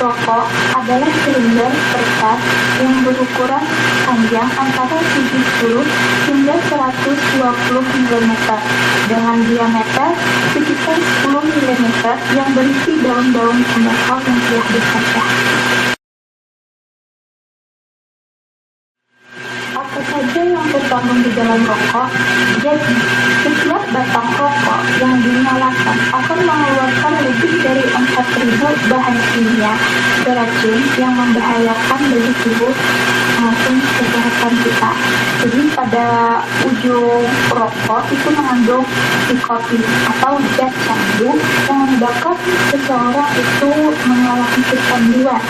Rokok adalah silinder kertas yang berukuran panjang antara 70 hingga 120 mm dengan diameter sekitar 10 mm yang berisi daun-daun tembakau yang telah dicacah. Apa saja yang terkandung di dalam rokok? Jadi, setiap batang rokok yang dinyalakan akan mengeluarkan lebih dari 4.000 bahan kimia beracun yang membahayakan bagi tubuh maupun kesehatan kita. Jadi pada ujung rokok itu mengandung nikotin atau zat candu yang menyebabkan seseorang itu mengalami kecanduan.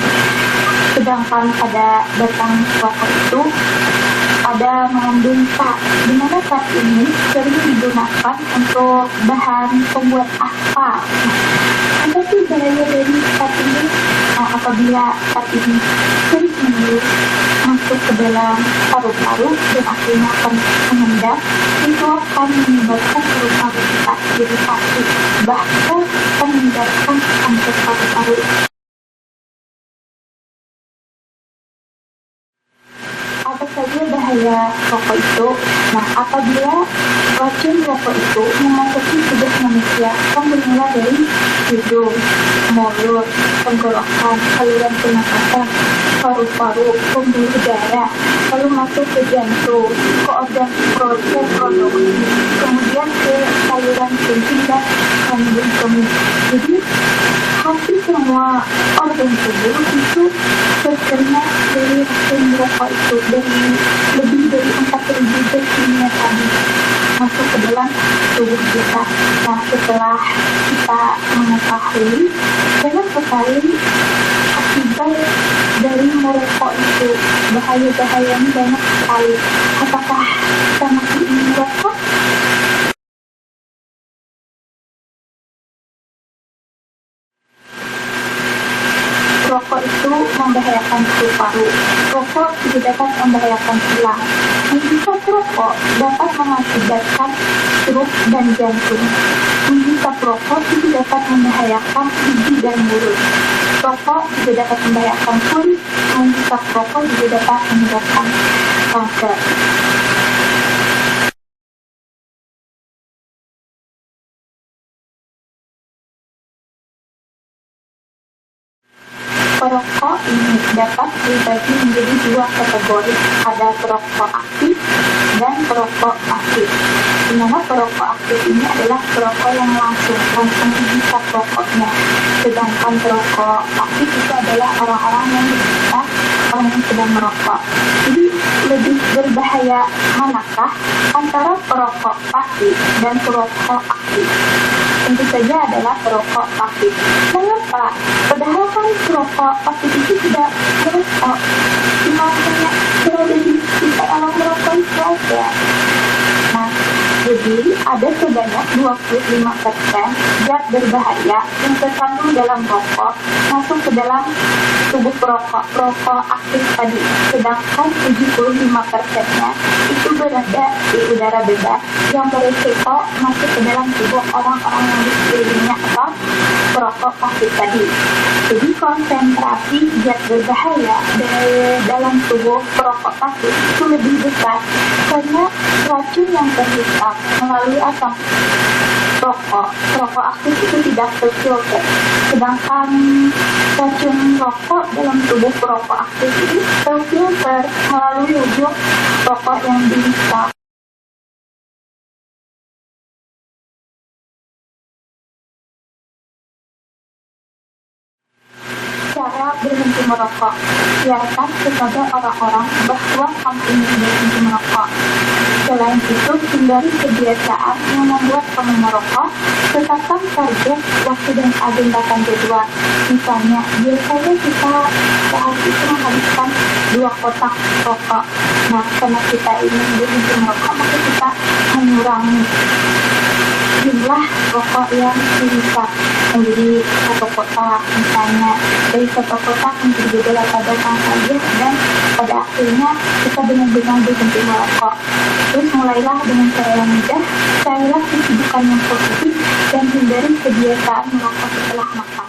Sedangkan pada batang rokok itu ada mengandung tat, di mana tat ini sering digunakan untuk bahan pembuat aspal. Apa sih bahaya dari tat ini? Apabila tat ini terus-menerus masuk ke dalam paru-paru dan akhirnya akan mengendap, itu akan menyebabkan paru-paru kita jadi sakit, bahkan akan menyebabkan kanker paru-paru. Apa saja bahaya rokok itu? Nah, apabila racun rokok itu memasuki tubuh manusia, akan dimulai dari hidung, mulut, tenggorokan, saluran pernapasan, paru-paru, pembuluh darah, lalu masuk ke jantung, ke organ reproduksi, kemudian ke saluran kencing dan kandung kemih. Jadi, hampir semua organ tubuh itu terkena dari racun rokok itu, dari lebih dari 4.000 zat kimia tadi masuk ke dalam tubuh kita. Nah, setelah kita mengetahui banyak sekali akibat dari merokok itu, bahaya-bahayanya banyak sekali. Apakah kita masih ingin merokok? Rokok itu membahayakan paru-paru. Rokok juga dapat membahayakan tulang. Menghisap rokok dapat mengakibatkan stroke dan jantung. Menghisap rokok juga dapat membahayakan gigi dan mulut. Rokok juga dapat membahayakan kulit. Menghisap rokok juga dapat menyebabkan kanker. Perokok ini dapat dibagi menjadi dua kategori, ada perokok aktif dan perokok pasif. Di mana perokok aktif ini adalah perokok yang langsung menghisap rokoknya, sedangkan perokok pasif itu adalah orang-orang yang bersekitar orang yang sedang merokok. Jadi lebih berbahaya manakah antara perokok pasif dan perokok aktif? Tentu saja adalah perokok pasif. Mengapa? Padahal kan perokok pasif itu tidak merokok, cuma hanya berada di sekitar alam merokok itu aja. Nah, jadi ada sebanyak 25% zat berbahaya yang terkandung dalam rokok masuk ke dalam tubuh perokok aktif tadi, sedangkan 75%-nya itu berada di udara bebas yang beresiko masuk ke dalam tubuh orang-orang yang di sekelilingnya atau perokok pasif tadi. Jadi konsentrasi zat berbahaya dalam tubuh perokok pasif itu lebih besar karena racun yang terhisap melalui asap rokok aktif itu tidak terfilter, sedangkan racun rokok dalam tubuh perokok aktif itu terfilter melalui ujung rokok yang dihisap. Cara berhenti merokok. Biarkan kepada orang-orang bahwa kamu ingin berhenti merokok. Selain itu, hindari kebiasaan yang membuat kamu merokok. Tetapkan target waktu dan agendakan jadwal. Misalnya, biasanya kita saat itu menghabiskan 2 kotak rokok. Nah, karena kita ingin berhenti merokok, maka kita mengurangi jumlah rokok yang dihisap menjadi 1 kotak misalnya, dari 1 kotak menjadi beberapa batang saja, dan pada akhirnya kita benar-benar berhenti merokok. Terus mulailah dengan cara yang mudah, carilah kesibukan yang positif dan hindari kebiasaan merokok setelah makan.